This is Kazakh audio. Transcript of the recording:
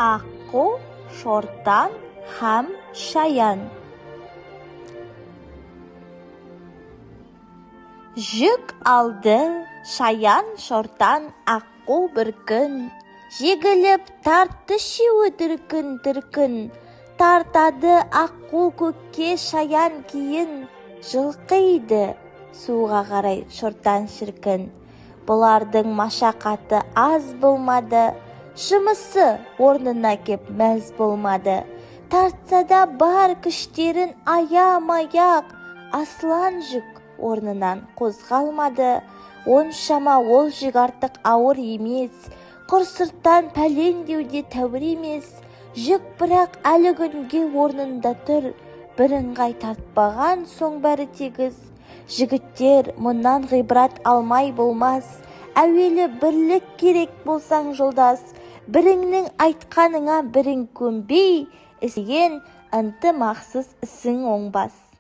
Аққу, шортан һәм шаян. Жүк алды шаян, шортан, аққу бір күн. Жегіліп тартты шеуі дүркін. Тартады аққу көкке, шаян кейін. Жылқиды суға қарай шортан шіркін. Бұлардың машақаты аз болмады. Жұмысы орнына кеп мәз болмады. Тартса да бар күштерін аямай-ақ. Аслан жүк орнынан қозғалмады. Оншама ол жүк артық ауыр емес. Құр сырттан пәлен деуде тәуір емес. Жүк бірақ әлі күнге орнында тұр. Бірыңғай тартпаған соң бәрі тегіз. Жігіттер, мұнан ғибрат алмай болмас. Әуелі бірлік керек болсаң жолдас. Біріңнің айтқаныңа бірің көнбей, істеген ынтымақсыз ісің оңбас.